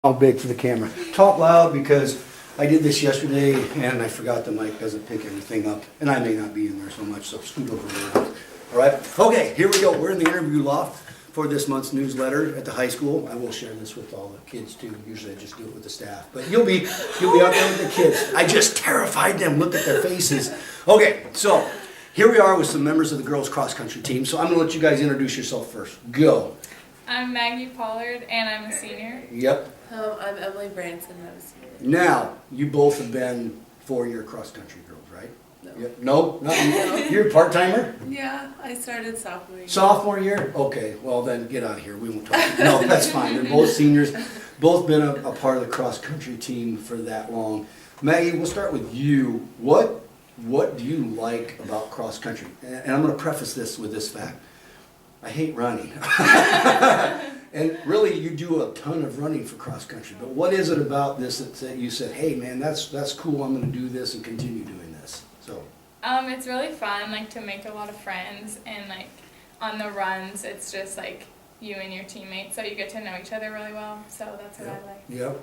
How big for the camera? Talk loud because I did this yesterday and I forgot the mic doesn't pick everything up. And I may not be in there so much, so scoot over there. All right? Okay, here we go. We're in the interview loft for this month's newsletter at the high school. I will share this with all the kids too. Usually I just do it with the staff. But you'll be out there with the kids. I just terrified them. Look at their faces. Okay, so here we are with some members of the girls cross country team. So I'm going to let you guys introduce yourself first. Go. I'm Maggie Pollard, and I'm a senior. Yep. I'm Emily Branson, and I'm a senior. Now, you both have been four-year cross-country girls, right? No. Yep. No? Not you? You're a part-timer? Yeah, I started sophomore year. Sophomore year? Okay, well then, get out of here. We won't talk. No, that's fine. They're both seniors. Both been a part of the cross-country team for that long. Maggie, we'll start with you. What do you like about cross-country? And I'm going to preface this with this fact. I hate running. And really, you do a ton of running for cross country. But what is it about this that you said, hey man, that's cool, I'm going to do this and continue doing this? So. It's really fun, like, to make a lot of friends, and like on the runs, it's just like you and your teammates, so you get to know each other really well. So that's what I like. Yep.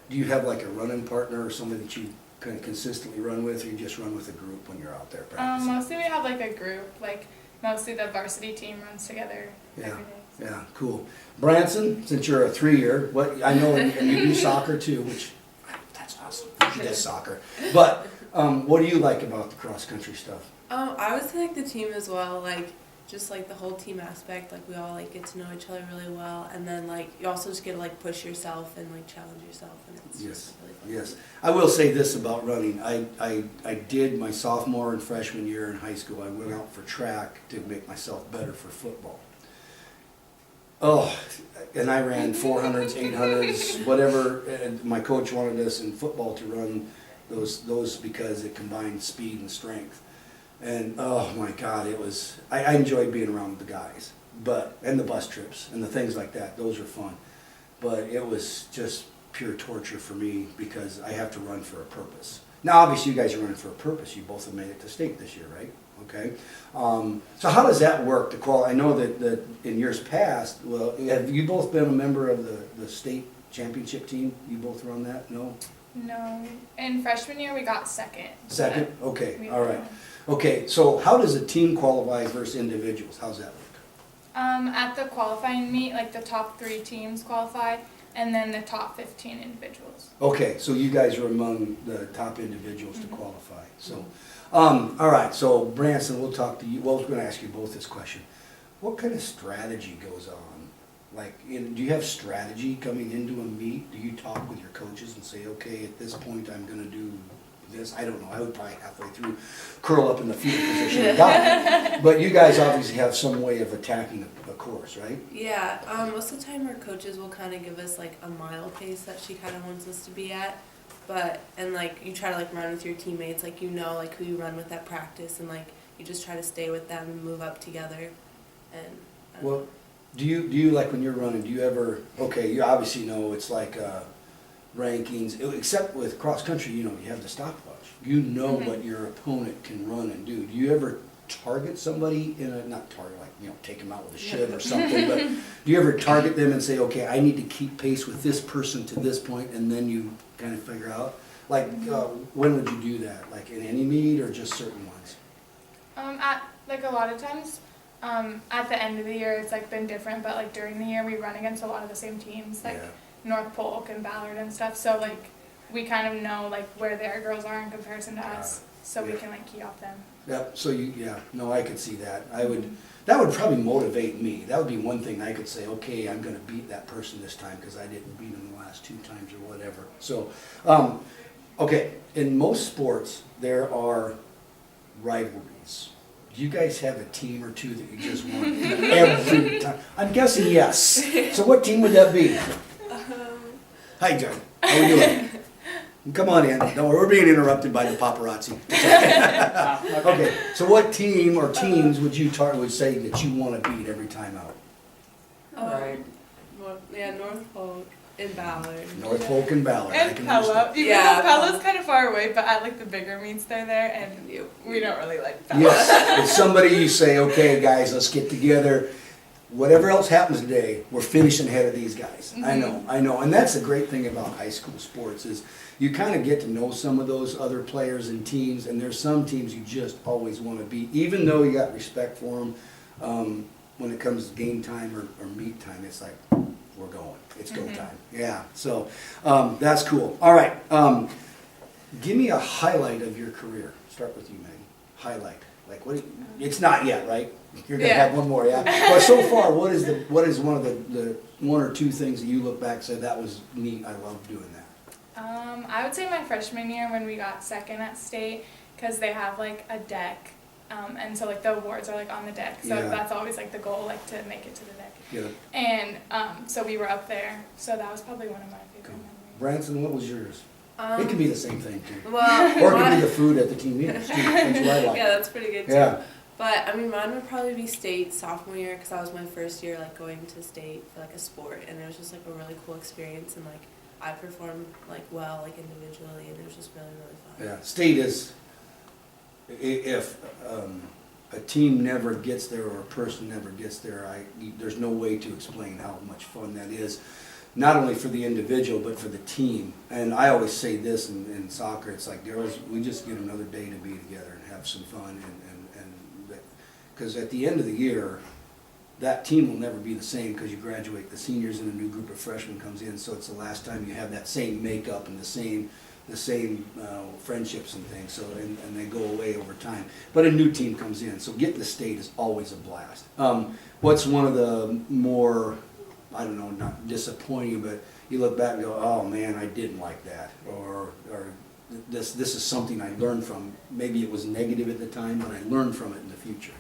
Do you have like a running partner or somebody that you kind of consistently run with, or you just run with a group when you're out there practicing? Mostly we have like a group, like mostly the varsity team runs together every day. Yeah, cool. Branson, since you're a three-year, I know and you do soccer too, which that's awesome. She does soccer. But what do you like about the cross-country stuff? I would say like the team as well, like just like the whole team aspect, like we all like get to know each other really well, and then like you also just get to like push yourself and like challenge yourself, and it's just really fun. Yes. I will say this about running. I did my sophomore and freshman year in high school. I went out for track to make myself better for football. Oh, and I ran 400s, 800s, whatever. And my coach wanted us in football to run those because it combined speed and strength. And oh my God, I enjoyed being around the guys, and the bus trips and the things like that. Those are fun. But it was just pure torture for me because I have to run for a purpose. Now, obviously, you guys are running for a purpose. You both have made it to state this year, right? Okay. So how does that work to qualify? I know that in years past, well, have you both been a member of the state championship team? You both run that? No? No, in freshman year we got second. Second? Okay, all right. Okay, so how does a team qualify versus individuals? How's that work? At the qualifying meet, like the top 3 teams qualify, and then the top 15 individuals. Okay, so you guys are among the top individuals to qualify. So, all right, so Branson, we'll talk to you. Well, I was going to ask you both this question. What kind of strategy goes on? Like, do you have strategy coming into a meet? Do you talk with your coaches and say, okay, at this point I'm going to do this? I don't know. I would probably halfway through curl up in the fetal position and die. But you guys obviously have some way of attacking a course, right? Yeah, most of the time our coaches will kind of give us like a mile pace that she kind of wants us to be at, and like you try to like run with your teammates, like you know like who you run with at practice, and like you just try to stay with them and move up together, and well, do you like when you're running, do you ever, okay, you obviously know it's like rankings, except with cross country, you know, you have the stopwatch. You know what your opponent can run and do. Do you ever target somebody not target, like, you know, take them out with a shiv or something, but do you ever target them and say, okay, I need to keep pace with this person to this point, and then you kind of figure out, like, when would you do that? Like in any meet or just certain ones? At like a lot of times, at the end of the year it's like been different, but like during the year we run against a lot of the same teams, like North Polk and Ballard and stuff, so like we kind of know like where their girls are in comparison to us, so we can like key off them. Yep, so I could see that. That would probably motivate me. That would be one thing I could say, okay, I'm going to beat that person this time because I didn't beat them the last 2 times or whatever. So, okay, in most sports there are rivalries. Do you guys have a team or two that you just won every time? I'm guessing yes. So what team would that be? Hi, John. How are you doing? Come on in. Don't worry, we're being interrupted by the paparazzi. Okay, so what team or teams would say that you want to beat every time out? North Polk and Ballard. North Polk and Ballard. And Pella. Pella's kind of far away, but at like the bigger meets they're there, and we don't really like Pella. Yes, if somebody you say, okay guys, let's get together. whatever else happens today, we're finishing ahead of these guys. Mhm. I know, and that's the great thing about high school sports is you kind of get to know some of those other players and teams, and there's some teams you just always want to beat, even though you got respect for them. When it comes to game time or meet time, it's like, we're going, it's go Mhm. time. Yeah, so that's cool. All right, give me a highlight of your career. Start with you, Maggie. Highlight, like what? It's not yet, right? You're gonna Yeah. have one more, yeah. But so far, what is one of the one or two things that you look back and say that was neat? I love doing that. I would say my freshman year when we got second at state, because they have like a deck, and so like the awards are like on the deck. So Yeah. that's always like the goal, like to make it to the deck. Yeah. And so we were up there. So that was probably one of my favorite Cool. memories. Branson, what was yours? It could be the same thing too. Well, Or it could be the food at the team meetings too. That's what I like. yeah, that's pretty good too. Yeah. But I mean, mine would probably be state sophomore year because that was my first year like going to state for like a sport, and it was just like a really cool experience, and like I performed like well like individually, and it was just really fun. Yeah. State is, if a team never gets there or a person never gets there, there's no way to explain how much fun that is. Not only for the individual, but for the team. And I always say this in soccer, it's like, girls, we just get another day to be together and have some fun. Because at the end of the year, that team will never be the same because you graduate the seniors and a new group of freshmen comes in. So it's the last time you have that same makeup and the same friendships and things. So and they go away over time. But a new team comes in. So getting the state is always a blast. What's one of the more, I don't know, not disappointing, but you look back and go, oh man, I didn't like that, or this is something I learned from. Maybe it was negative at the time, but I learned from it in the future.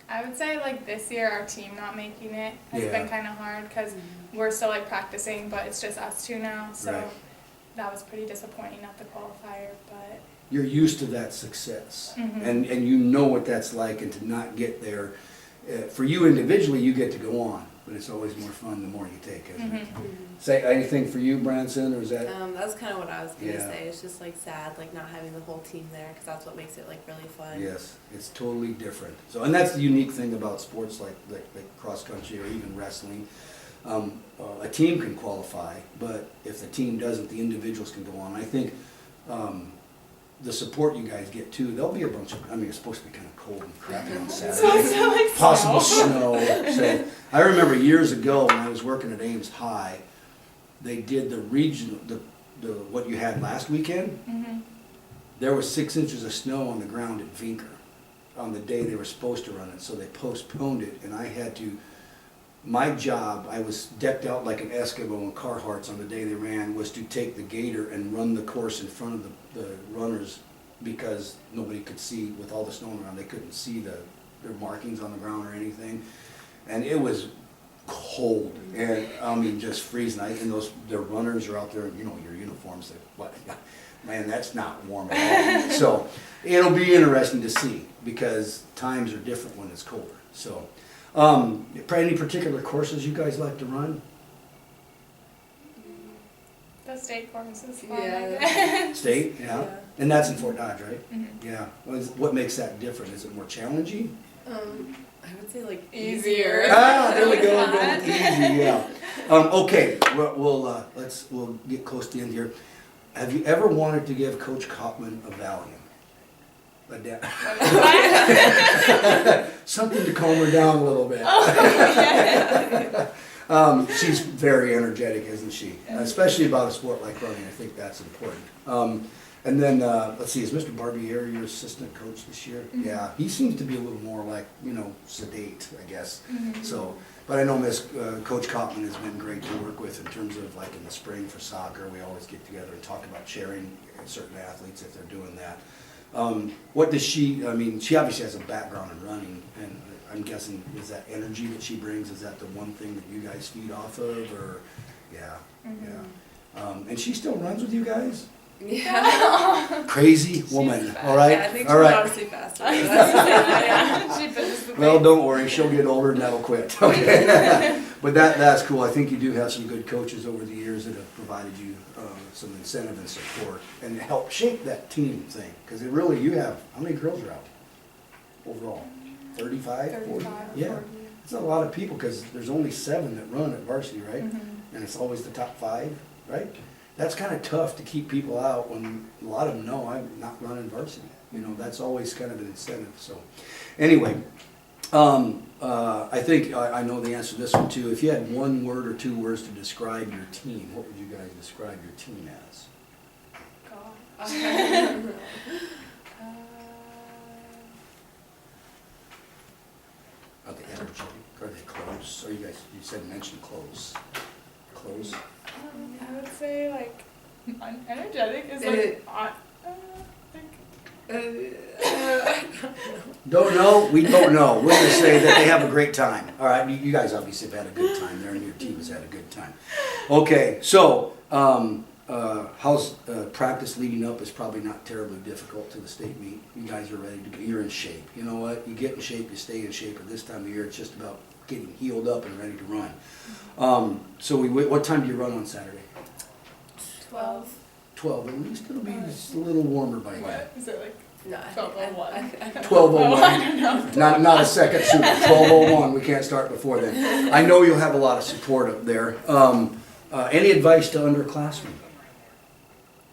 I would say like this year our team not making it has Yeah. been kind of hard because we're still like practicing, but it's just us two now. So Right. that was pretty disappointing at the qualifier, but You're used to that success, Mhm. and you know what that's like, and to not get there. For you individually, you get to go on, but it's always more fun the more you take, isn't it? Mhm. Say anything for you, Branson, or is that? That's kind of what I was gonna Yeah. say. It's just like sad, like not having the whole team there, because that's what makes it like really fun. Yes, it's totally different. So, and that's the unique thing about sports like cross country or even wrestling. A team can qualify, but if the team doesn't, the individuals can go on. I think the support you guys get too. There'll be a bunch of. I mean, it's supposed to be kind of cold and crappy on So Saturday. it's not like Possible snow. snow. So I remember years ago when I was working at Ames High, they did the regional, the what you had last weekend. Mhm. There was 6 inches of snow on the ground at Vinker on the day they were supposed to run it, so they postponed it, and I had to, my job, I was decked out like an Eskimo in Carhartts on the day they ran, was to take the gator and run the course in front of the runners because nobody could see, with all the snow around, they couldn't see their markings on the ground or anything. And it was cold, and I mean just freezing. And the runners are out there, you know, your uniforms, what, man, that's not warm at all. So it'll be interesting to see because times are different when it's colder. So any particular courses you guys like to run? The state course is fun. Yeah. I guess. State, yeah. Yeah. And that's in Fort Dodge, right? Mhm. Yeah. What makes that different? Is it more challenging? I would say like Easier. Ah, there we go. Fun. Easy, yeah. Okay, we'll get close to the end here. Have you ever wanted to give Coach Kopman a Valium? Something to calm her down a little bit. She's very energetic, isn't she? Especially about a sport like running. I think that's important. And then, let's see, is Mr. Barbieri your assistant coach this year? Mhm. Yeah, he seems to be a little more like, sedate, I guess. Mhm. So, but I know Coach Kopman has been great to work with in terms of like in the spring for soccer. We always get together and talk about sharing certain athletes if they're doing that. What does she obviously has a background in running, and I'm guessing is that energy that she brings, is that the one thing that you guys feed off of, or, yeah, yeah. And she still runs with you guys? Yeah. Crazy woman, fast. all right? Yeah, I think All she's right. honestly faster. Yeah. She finishes the Well, pace. don't worry, she'll get older and that'll quit. Okay. But that's cool. I think you do have some good coaches over the years that have provided you some incentive and support and help shape that team thing. Because it really, you have, how many girls are out? overall? 35, 40? 35 or Yeah, 40. it's a lot of people, because there's only 7 that run at varsity, right? Mhm. And it's always the top 5, right? That's kind of tough to keep people out when a lot of them know I'm not running varsity. You know, that's always kind of an incentive, so. Anyway, I think I know the answer to this one too. If you had 1 word or 2 words to describe your team, what would you guys describe your team as? God. Are they energetic? Are they close? Or you guys, mentioned close. Close? I would say like energetic is Don't know? We don't know. We're gonna say that they have a great time. All right, you guys obviously have had a good time there, and your team has had a good time. Okay, so, how's practice leading up is probably not terribly difficult to the state meet. You guys are ready to, you're in shape. You know what? You get in shape, you stay in shape. At this time of year, it's just about getting healed up and ready to run. So what time do you run on Saturday? 12. 12. At least it'll be just a little warmer by then. What is it like? No, 12:01. 12:01. Oh, I don't know. Not a second sooner. 12:01. We can't start before then. I know you'll have a lot of support up there. Any advice to underclassmen?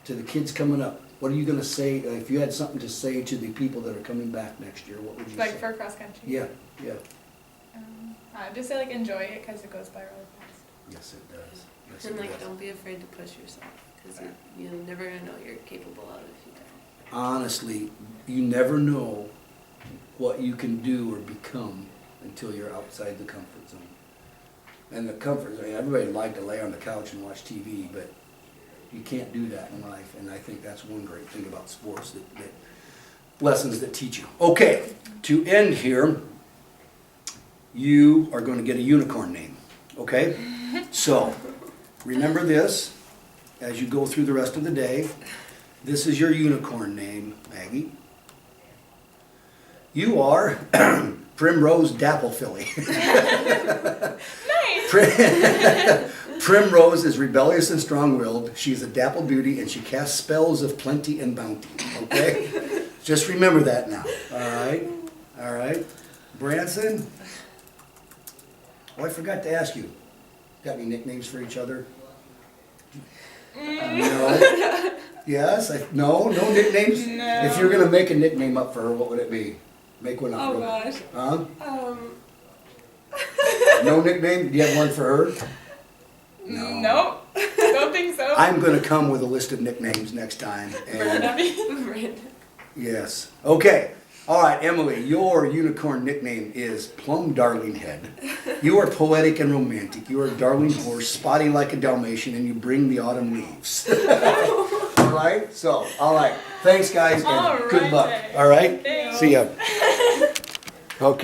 To the kids coming up? What are you going to say if you had something to say to the people that are coming back next year? What would you Like say? for cross country. Yeah. I'd just say like enjoy it because it goes by really fast. Yes, it does. Yes, And it like, does. don't be afraid to push yourself, because you're never gonna know what you're capable of if you don't. Honestly, you never know what you can do or become until you're outside the comfort zone. And the comfort zone, everybody would like to lay on the couch and watch TV, but you can't do that in life. And I think that's one great thing about sports, that lessons that teach you. Okay, to end here, you are going to get a unicorn name, okay? So, remember this as you go through the rest of the day. This is your unicorn name, Maggie. You are Primrose Dapplefilly. Nice! Primrose is rebellious and strong-willed. She's a dapple beauty, and she casts spells of plenty and bounty, okay? Just remember that now, all right? All right? Branson? Oh, I forgot to ask you. Got any nicknames for each other? No? Yes? No nicknames? No. If you're gonna make a nickname up for her, what would it be? Make one up. Oh real- gosh. Huh? No nickname? Do you have one for her? No. Nope. Don't think so. I'm gonna come with a list of nicknames next time. And Burnaby. yes. Okay. All right, Emily, your unicorn nickname is Plum Darlinghead. You are poetic and romantic. You are a darling horse, spotty like a Dalmatian, and you bring the autumn leaves. All right? So, all right. Thanks, guys, and All good right. luck. All right? Thanks. See ya. Okay.